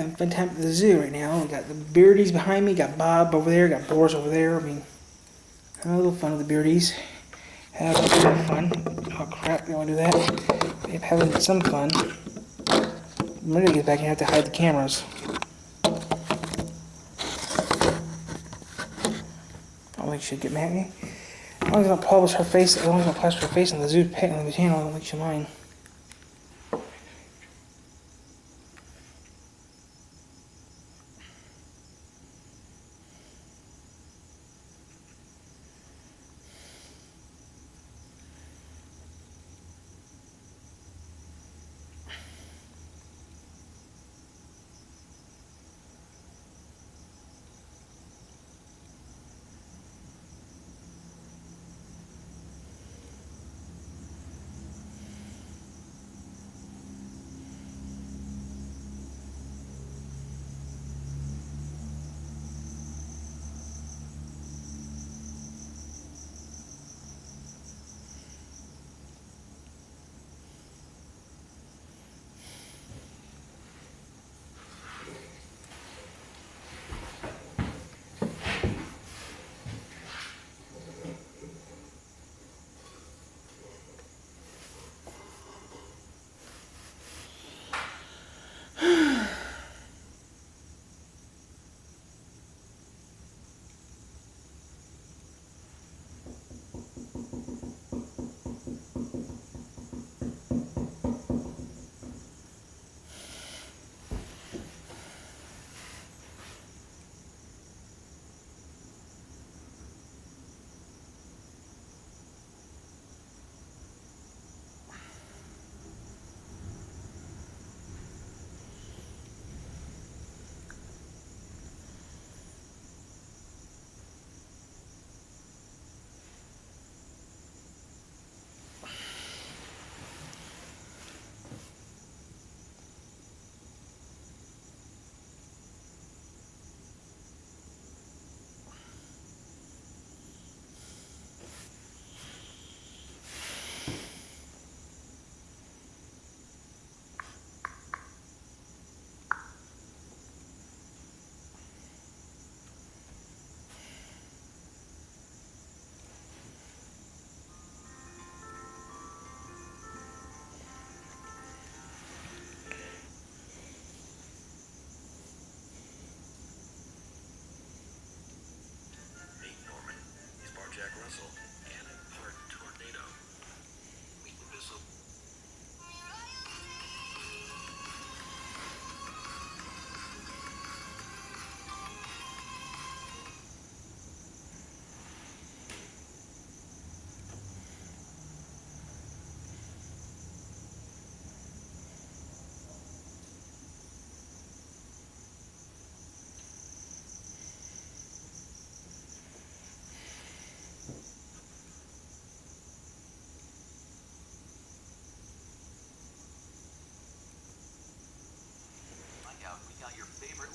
having a fun time at the zoo right now. We got the Beardies behind me, got Bob over there, got Boris over there. I mean, having a little fun with the Beardies. Have a little fun. Oh crap, we don't want to do that. We're having some fun. I'm ready to get back and have to hide the cameras. I don't think she'd get mad at me. As long as I don't publish her face, as long as I don't plaster her face on the zoo pet on the channel, I don't think she'll mind.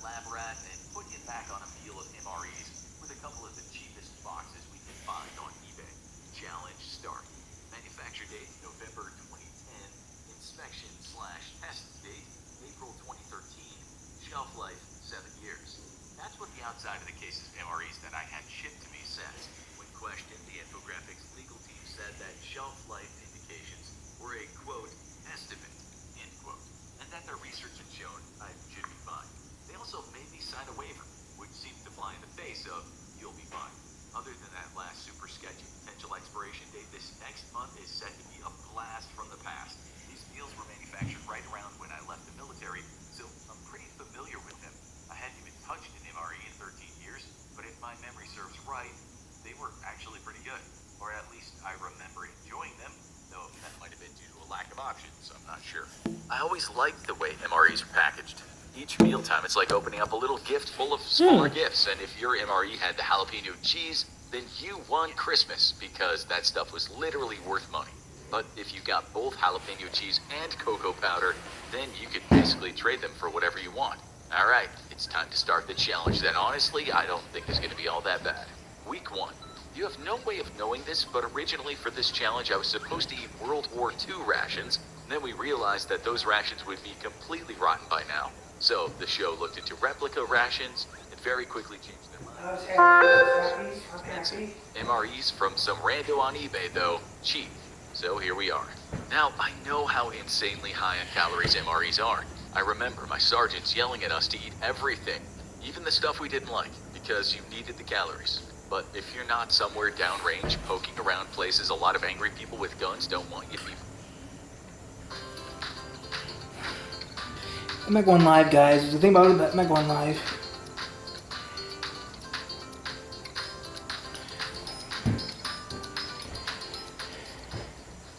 lab rat and put you back on a meal of MREs with a couple of the cheapest boxes we can find on eBay. Challenge start. Manufacture date November 2010. Inspection/test date April 2013. Shelf life 7 years. That's what the outside of the case's MREs that I had shipped to me says. When questioned, the infographics legal team said that shelf life indications were a quote estimate end quote, and that their research had shown I should be fine. They also made me sign a waiver, which seemed to fly in the face of you'll be fine. Other than that last super sketchy potential expiration date, this next month is set to be a blast from the past. These meals were manufactured right around when I left the military, so I'm pretty familiar with them. I hadn't even touched an MRE in 13 years, but if my memory serves right, they were actually pretty good. Or at least I remember enjoying them, though that might have been due to a lack of options, I'm not sure. I always liked the way MREs are packaged. Each mealtime, it's like opening up a little gift full of smaller gifts, and if your MRE had the jalapeno cheese, then you won Christmas, because that stuff was literally worth money. But if you got both jalapeno cheese and cocoa powder, then you could basically trade them for whatever you want. Alright, it's time to start the challenge that honestly, I don't think is going to be all that bad. Week 1. You have no way of knowing this, but originally for this challenge I was supposed to eat World War II rations, and then we realized that those rations would be completely rotten by now. So the show looked into replica rations and very quickly changed their mind. I was happy. MREs from some rando on eBay, though, cheap. So here we are. Now, I know how insanely high in calories MREs are. I remember my sergeants yelling at us to eat everything, even the stuff we didn't like, because you needed the calories. But if you're not somewhere downrange, poking around places a lot of angry people with guns don't want you to be... I'm not going live, guys. The thing about it, I'm not going live.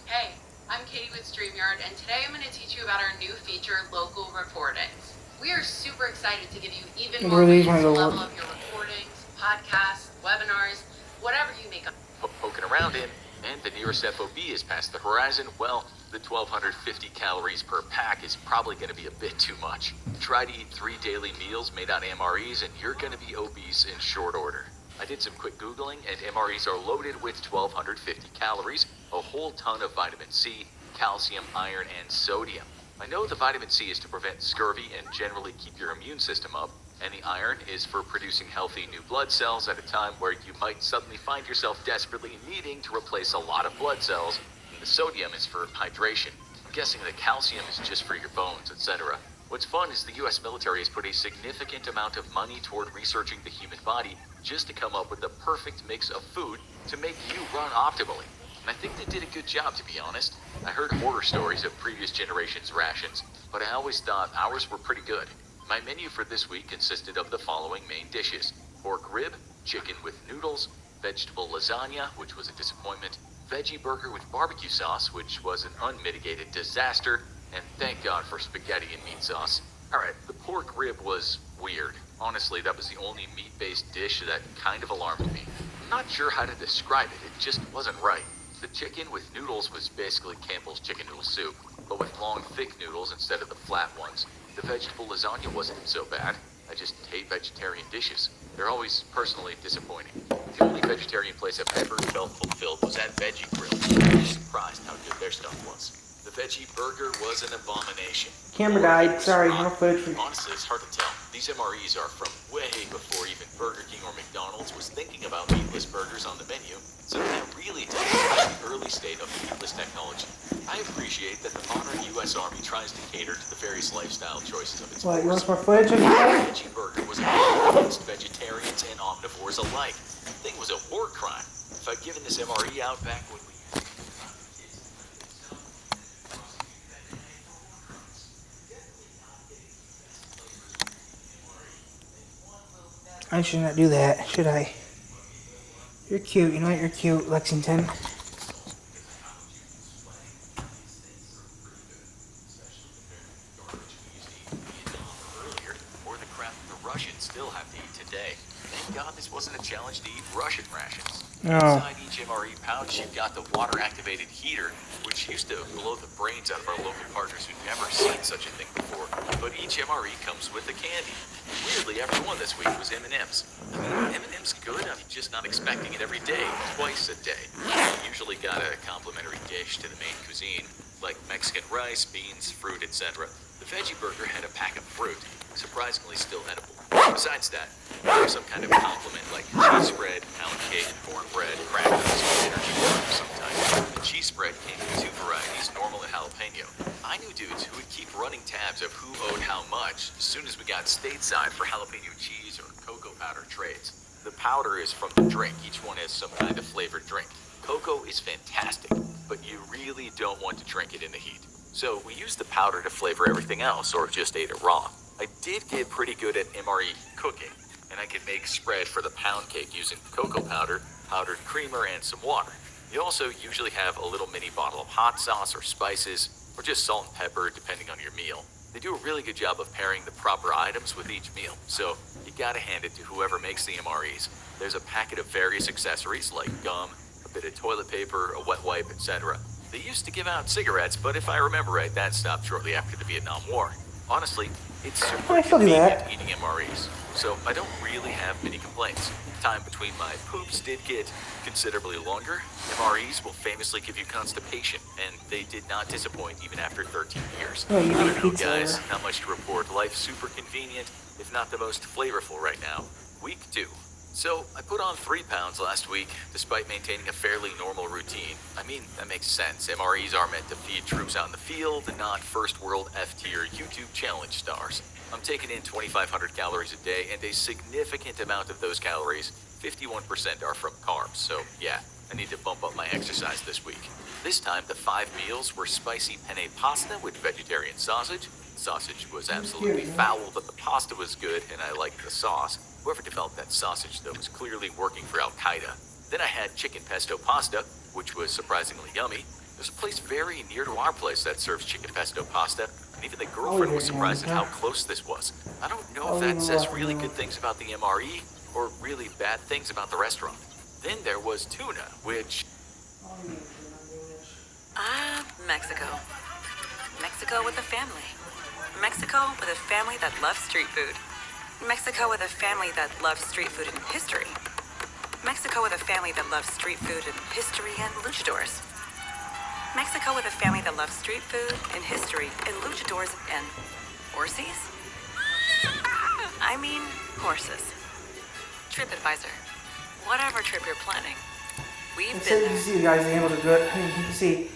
Hey, I'm Katie with StreamYard, and today I'm going to teach you about our new feature, Local Recordings. We are super excited to give you even more ways to level up your recordings, podcasts, webinars, whatever you make up. Poking around in, and the nearest FOB is past the horizon, well, the 1,250 calories per pack is probably going to be a bit too much. Try to eat 3 daily meals made on MREs and you're going to be obese in short order. I did some quick Googling, and MREs are loaded with 1,250 calories, a whole ton of vitamin C, calcium, iron, and sodium. I know the vitamin C is to prevent scurvy and generally keep your immune system up, and the iron is for producing healthy new blood cells at a time where you might suddenly find yourself desperately needing to replace a lot of blood cells. And the sodium is for hydration. I'm guessing the calcium is just for your bones, etc. What's fun is the US military has put a significant amount of money toward researching the human body just to come up with the perfect mix of food to make you run optimally. And I think they did a good job, to be honest. I heard horror stories of previous generations' rations, but I always thought ours were pretty good. My menu for this week consisted of the following main dishes: pork rib, chicken with noodles, vegetable lasagna, which was a disappointment, veggie burger with barbecue sauce, which was an unmitigated disaster, and thank God for spaghetti and meat sauce. Alright, the pork rib was weird. Honestly, that was the only meat-based dish that kind of alarmed me. I'm not sure how to describe it, it just wasn't right. The chicken with noodles was basically Campbell's chicken noodle soup, but with long, thick noodles instead of the flat ones. The vegetable lasagna wasn't so bad. I just hate vegetarian dishes. They're always personally disappointing. The only vegetarian place I've ever felt fulfilled was at Veggie Grill. I was surprised how good their stuff was. The veggie burger was an abomination. Camera died. Sorry, no footage. Honestly, it's hard to tell. These MREs are from way before even Burger King or McDonald's was thinking about meatless burgers on the menu, so that really tells you about the early state of meatless technology. I appreciate that the modern U.S. Army tries to cater to the various lifestyle choices of its What, you want forces. some more footage of that? Veggie burger was a war against vegetarians and omnivores alike. The thing was a war crime. If I'd given this MRE out back when we... I should not do that, should I? You're cute, you know what? You're cute, Lexington. earlier, or the crap the Russians still have to eat today. Thank God this wasn't a challenge to eat Russian rations. Oh. Inside each MRE pouch, you've got the water-activated heater, which used to blow the brains out of our local partners who'd never seen such a thing before. But each MRE comes with a candy. Weirdly, every one this week was M&M's. I mean, M&M's good, I'm just not expecting it every day, twice a day. You usually got a complimentary dish to the main cuisine, like Mexican rice, beans, fruit, etc. The veggie burger had a pack of fruit, surprisingly still edible. Besides that, there's some kind of compliment like cheese spread, pound cake, cornbread, crackers, or energy bar sometimes. The cheese spread came in 2 varieties, normal and jalapeno. I knew dudes who would keep running tabs of who owed how much as soon as we got stateside for jalapeno cheese or cocoa powder trades. The powder is from the drink. Each one has some kind of flavored drink. Cocoa is fantastic, but you really don't want to drink it in the heat. So we used the powder to flavor everything else, or just ate it raw. I did get pretty good at MRE cooking, and I could make spread for the pound cake using cocoa powder, powdered creamer, and some water. You also usually have a little mini bottle of hot sauce or spices, or just salt and pepper depending on your meal. They do a really good job of pairing the proper items with each meal, so you gotta hand it to whoever makes the MREs. There's a packet of various accessories like gum, a bit of toilet paper, a wet wipe, etc. They used to give out cigarettes, but if I remember right, that stopped shortly after the Vietnam War. Honestly, it's super I feel convenient that. eating MREs, so I don't really have many complaints. Time between my poops did get considerably longer. MREs will famously give you constipation, and they did not disappoint even after 13 years. Oh, you I need don't know, pizza guys, order. not much to report. Life super convenient, if not the most flavorful right now. Week 2. So, I put on 3 pounds last week, despite maintaining a fairly normal routine. I mean, that makes sense. MREs are meant to feed troops out in the field, not first world F-tier YouTube challenge stars. I'm taking in 2,500 calories a day, and a significant amount of those calories, 51%, are from carbs. So, yeah, I need to bump up my exercise this week. This time, the 5 meals were spicy penne pasta with vegetarian sausage. The sausage was absolutely foul, but the pasta was good, and I liked the sauce. Whoever developed that sausage, though, was clearly working for Al Qaeda. Then I had chicken pesto pasta, which was surprisingly yummy. There's a place very near to our place that serves chicken pesto pasta, and even the girlfriend was surprised at how close this was. I don't know if that says really good things about the MRE or really bad things about the restaurant. Then there was tuna, which... Mexico. Mexico with a family. Mexico with a family that loves street food. Mexico with a family that loves street food and history. Mexico with a family that loves street food and history and luchadors. Mexico with a family that loves street food and history and luchadors and horsies? I mean, horses. TripAdvisor. Whatever trip you're planning. We've And so been you can there. see the guys' handles are good. I mean, you can see.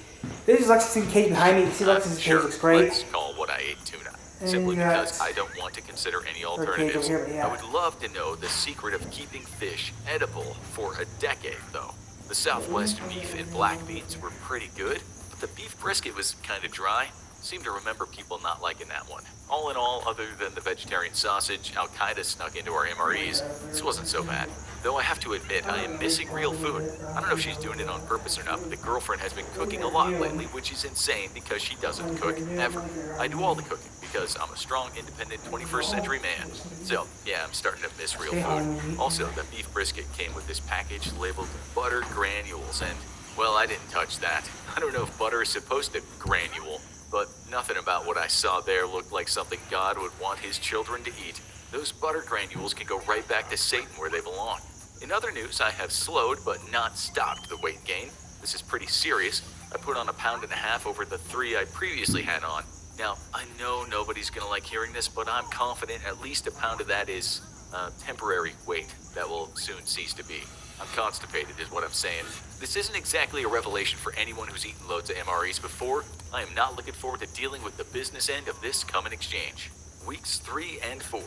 This is Lexington cake behind me. You can see Lexington's cake looks great. Let's call what I ate tuna. And Simply you got because I don't want to consider any cake alternatives. over here, but yeah. I would love to know the secret of keeping fish edible for a decade, though. The Southwest beef and black beans were pretty good, but the beef brisket was kind of dry. Seem to remember people not liking that one. All in all, other than the vegetarian sausage, Al Qaeda snuck into our MREs. This wasn't so bad. Though I have to admit, I am missing real food. I don't know if she's doing it on purpose or not, but the girlfriend has been cooking a lot lately, which is insane because she doesn't cook ever. I do all the cooking because I'm a strong, independent 21st century man. So, yeah, I'm starting to miss real food. Also, the beef brisket came with this package labeled butter granules, and, well, I didn't touch that. I don't know if butter is supposed to granule, but nothing about what I saw there looked like something God would want his children to eat. Those butter granules can go right back to Satan where they belong. In other news, I have slowed but not stopped the weight gain. This is pretty serious. I put on 1.5 pounds over the 3 I previously had on. Now, I know nobody's gonna like hearing this, but I'm confident at least 1 pound of that is temporary weight that will soon cease to be. I'm constipated is what I'm saying. This isn't exactly a revelation for anyone who's eaten loads of MREs before. I am not looking forward to dealing with the business end of this coming exchange. Weeks 3 and 4.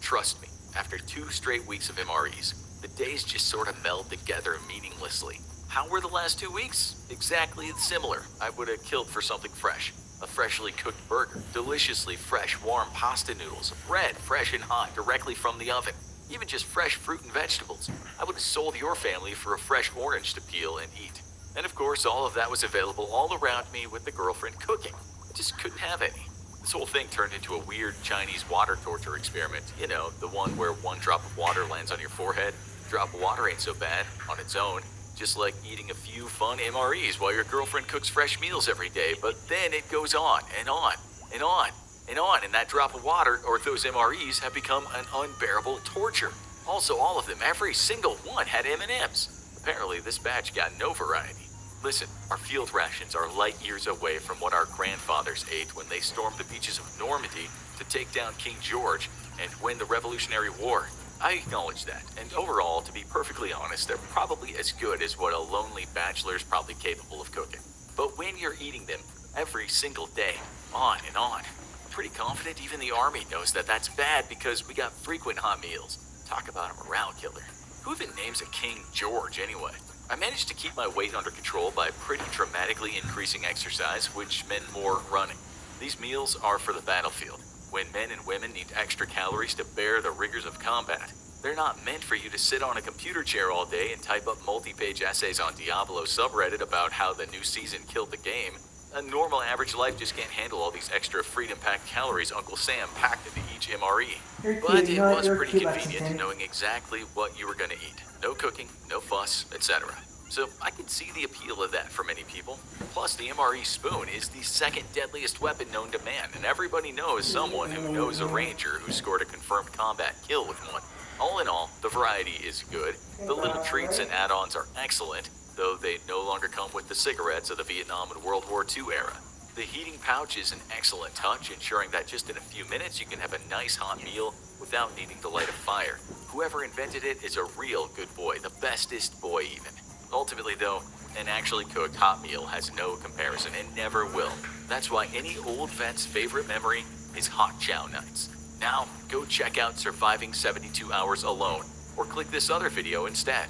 Trust me, after 2 straight weeks of MREs, the days just sort of meld together meaninglessly. How were the last 2 weeks? Exactly similar. I would have killed for something fresh. A freshly cooked burger, deliciously fresh warm pasta noodles, bread fresh and hot directly from the oven. Even just fresh fruit and vegetables. I would have sold your family for a fresh orange to peel and eat. And of course, all of that was available all around me with the girlfriend cooking. I just couldn't have any. This whole thing turned into a weird Chinese water torture experiment. You know, the one where 1 drop of water lands on your forehead. A drop of water ain't so bad on its own. Just like eating a few fun MREs while your girlfriend cooks fresh meals every day. But then it goes on and on and on and on, and that drop of water, or those MREs, have become an unbearable torture. Also, all of them, every single one, had M&Ms. Apparently, this batch got no variety. Listen, our field rations are light years away from what our grandfathers ate when they stormed the beaches of Normandy to take down King George and win the Revolutionary War. I acknowledge that, and overall, to be perfectly honest, they're probably as good as what a lonely bachelor's probably capable of cooking. But when you're eating them every single day, on and on, pretty confident even the Army knows that that's bad because we got frequent hot meals. Talk about a morale killer. Who even names a King George anyway? I managed to keep my weight under control by pretty dramatically increasing exercise, which meant more running. These meals are for the battlefield, when men and women need extra calories to bear the rigors of combat. They're not meant for you to sit on a computer chair all day and type up multi-page essays on Diablo subreddit about how the new season killed the game. A normal average life just can't handle all these extra freedom-packed calories Uncle Sam packed into each MRE. But it was pretty convenient knowing exactly what you were going to eat. No cooking, no fuss, etc. So I can see the appeal of that for many people. Plus, the MRE spoon is the second deadliest weapon known to man, and everybody knows someone who knows a ranger who scored a confirmed combat kill with one. All in all, the variety is good. The little treats and add-ons are excellent, though they no longer come with the cigarettes of the Vietnam and World War II era. The heating pouch is an excellent touch, ensuring that just in a few minutes you can have a nice hot meal without needing to light a fire. Whoever invented it is a real good boy, the bestest boy even. Ultimately though, an actually cooked hot meal has no comparison and never will. That's why any old vet's favorite memory is hot chow nights. Now, go check out Surviving 72 Hours Alone, or click this other video instead.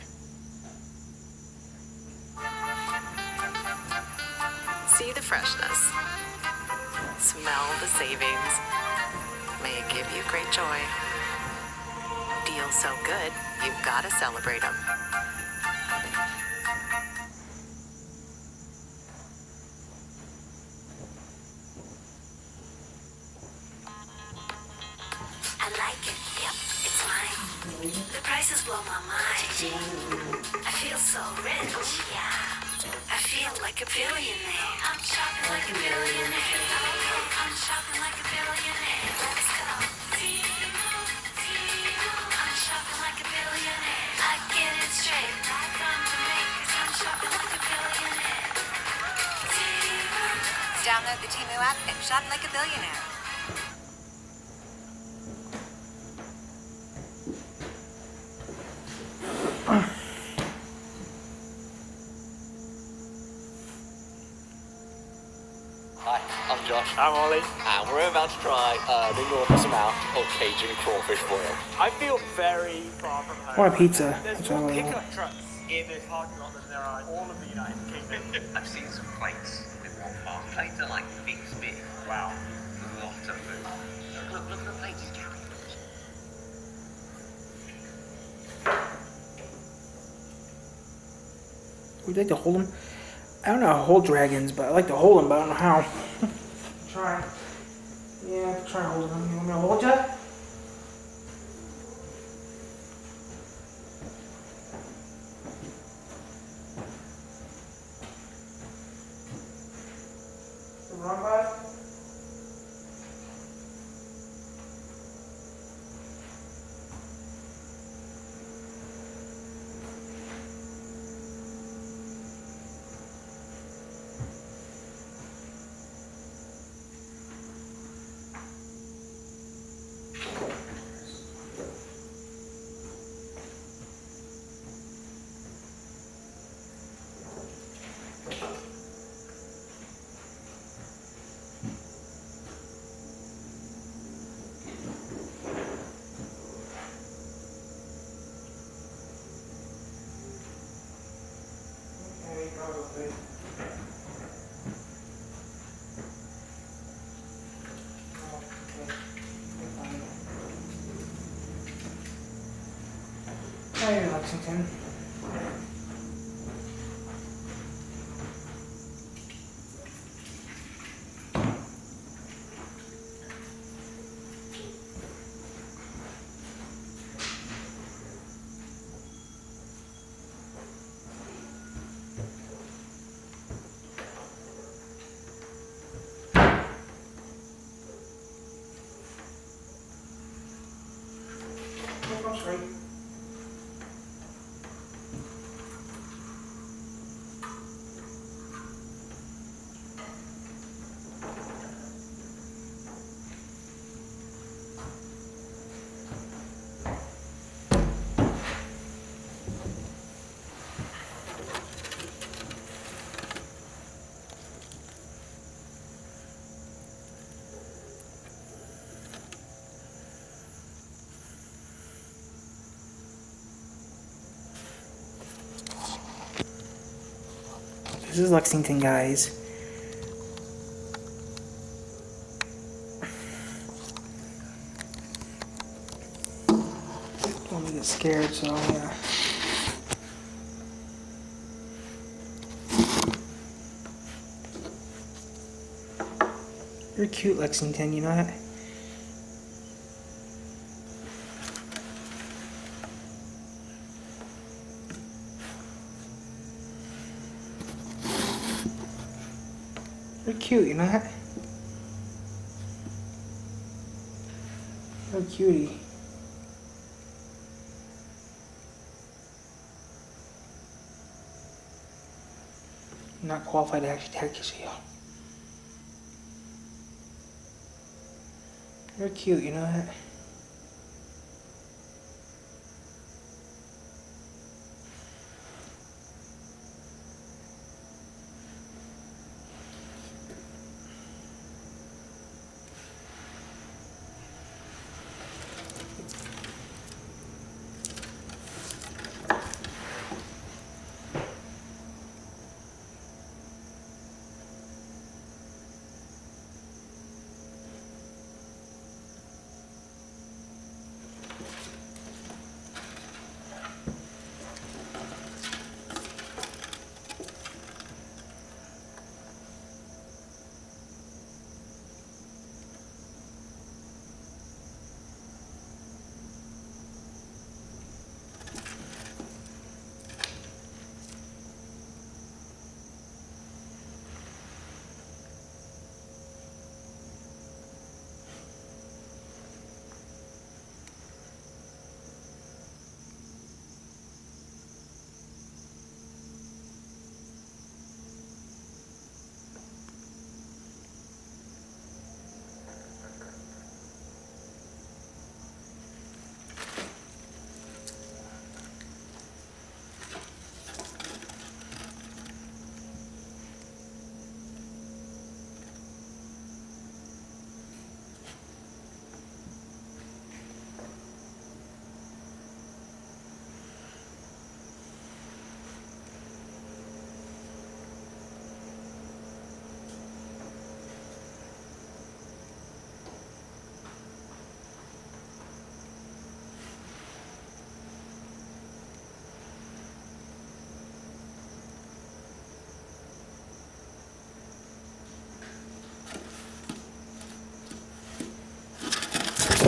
See the freshness. Smell the savings. May it give you great joy. Deals so good, you've got to celebrate them. I like it. Yep, it's mine. The prices blow my mind. I feel so rich. Yeah. I feel like a billionaire. I'm shopping like a billionaire. I'm shopping like a billionaire. Let's go. I'm shopping like a billionaire. I get it straight. Right from Jamaica. I'm shopping like a billionaire. Download the Temu app and shop like a billionaire. Hi, I'm Josh. I'm Ollie. And we're about to try the enormous amount of Cajun crawfish boil. I feel very far from home. I want a pizza. There's That's all more I want. pickup trucks in this parking lot than there are in all of the United Kingdom. I've seen some plates with one half. Plates are like big spit. Wow. Lots of food. Look at the plates he's carrying. Would you like to hold them? I don't know how to hold dragons, but I like to hold them, but I don't know how. Try. Yeah, try holding them. You want me to hold ya? Wrong bud? Okay, probably. Hi, Lexington. I'm straight. This is Lexington, guys. Don't want to get scared, so yeah. You're cute, Lexington, you know that? You're cute, you know that? You're a cutie. I'm not qualified to actually tag kiss you. You're cute, you know that?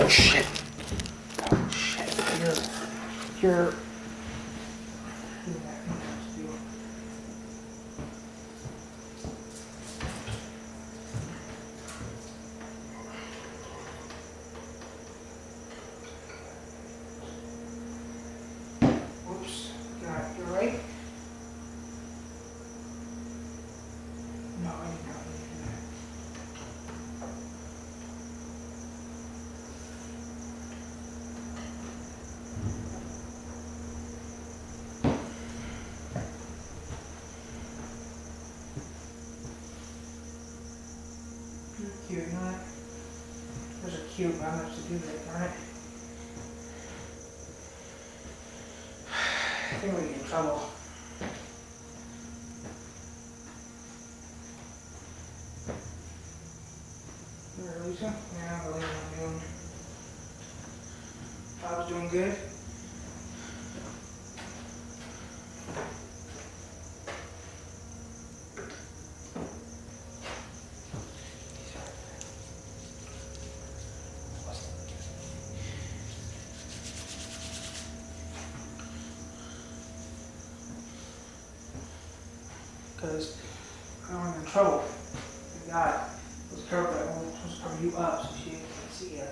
Oh shit. Oh shit. You're whoops. You're right. No, I did not do that. You're cute, you know that? Those are cute, but I'm gonna have to do that, alright? I think we're gonna get in trouble. Lisa? Yeah, I believe I'm doing. I was doing good. Because I don't want to get in trouble. The guy was careful. I was supposed to cover you up so she can't see you.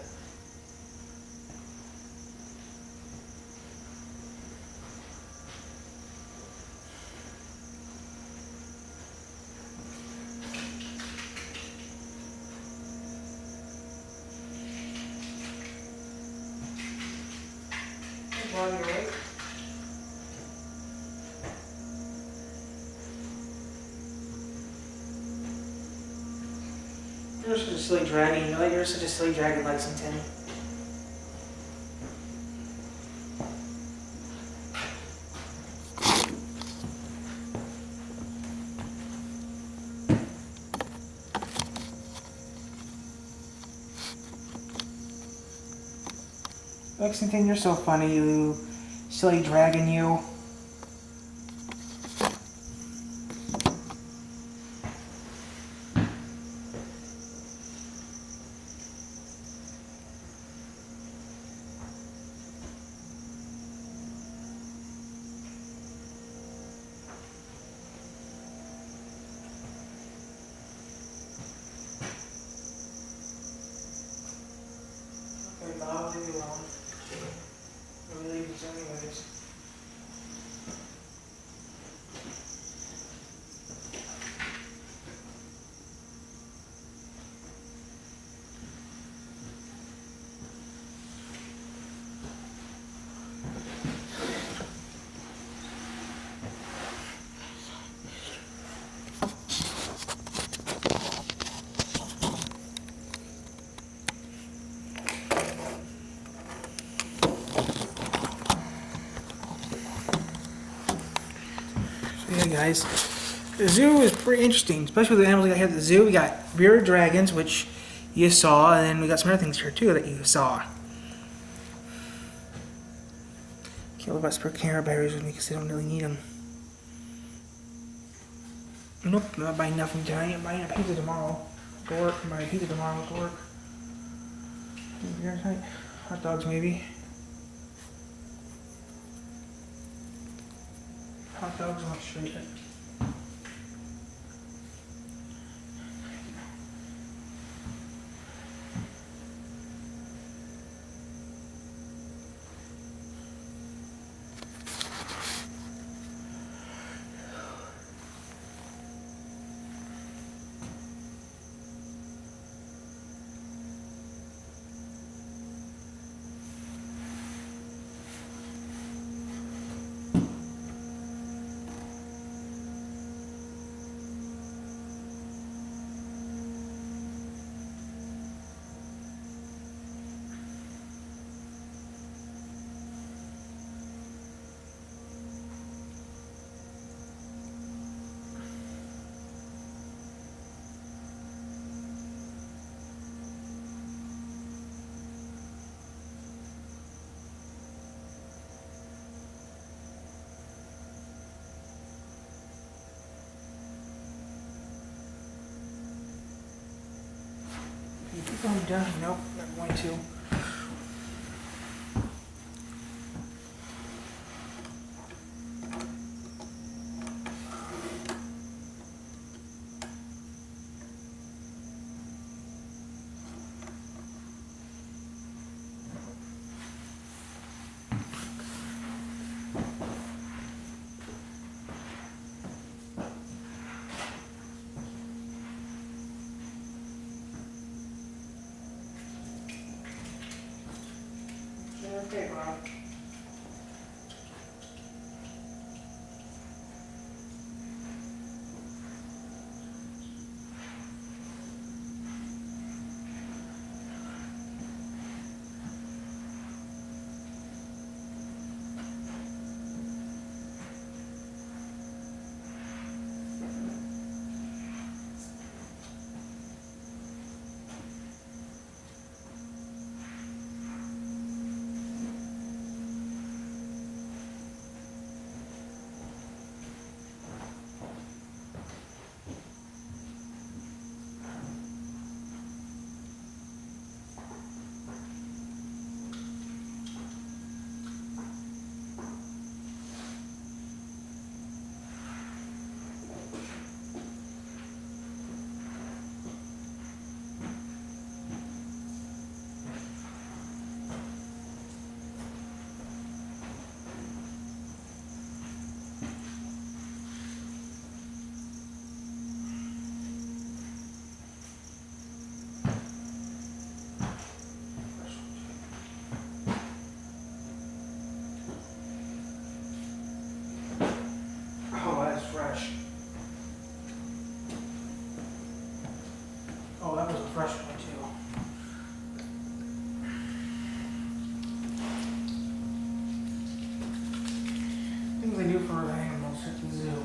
Hey, Bob, you right? You're such a silly dragon, you know that? You're such a silly dragon, Lexington. Lexington, you're so funny, you silly dragon, you. Bob, leave me alone. We're leaving so anyways. Yeah, guys, the zoo is pretty interesting, especially with the animals we got here at the zoo. We got bearded dragons, which you saw, and then we got some other things here too that you saw. Can't believe I spare carrot berries with me because I don't really need them. Nope, I'm not buying nothing tonight. I'm buying a pizza tomorrow to work. I'm buying a pizza tomorrow to work. Hot dogs maybe. Hot dogs on the street. Keep going down. Nope, not going to. Okay, Bob. Oh, that's fresh. Oh, that was a fresh one too. Things they do for the animals at the zoo.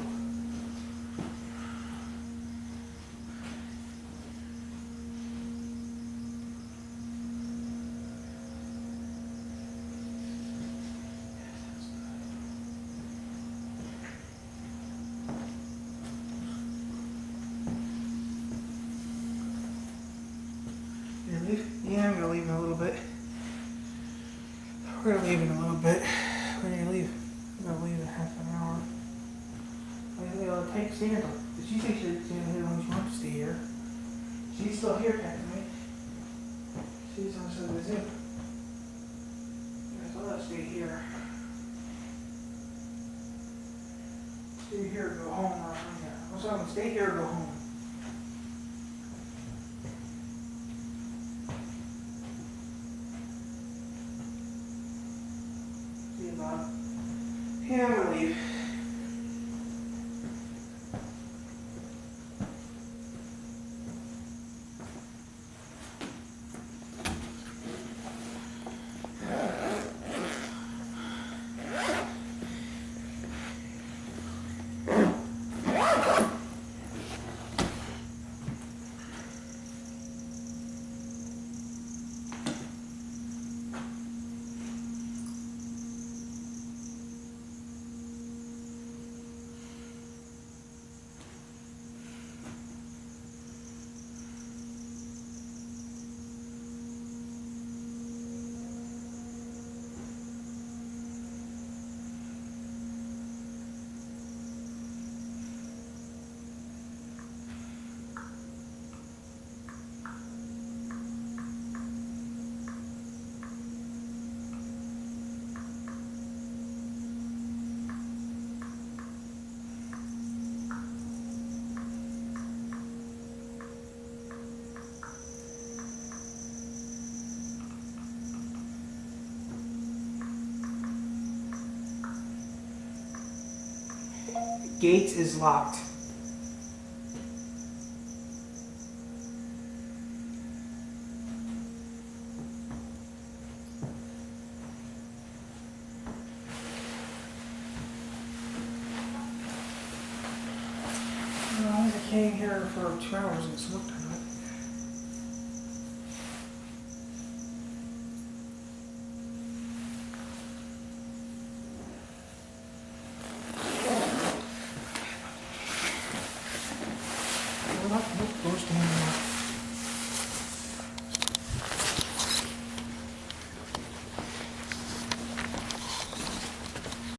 Yeah, I'm gonna leave in a little bit. We're gonna leave in a little bit. We're gonna leave. We're gonna leave in half an hour. I think I'll take Sandra. Did she say she's staying here as long as she wants to stay here? She's still here, technically. She's on the zoo. Let's stay here. Stay here or go home. Or what's up? Stay here or go home. See you, Bob. Yeah, I'm gonna leave. Gate is locked. I came here for 2 hours and it's looked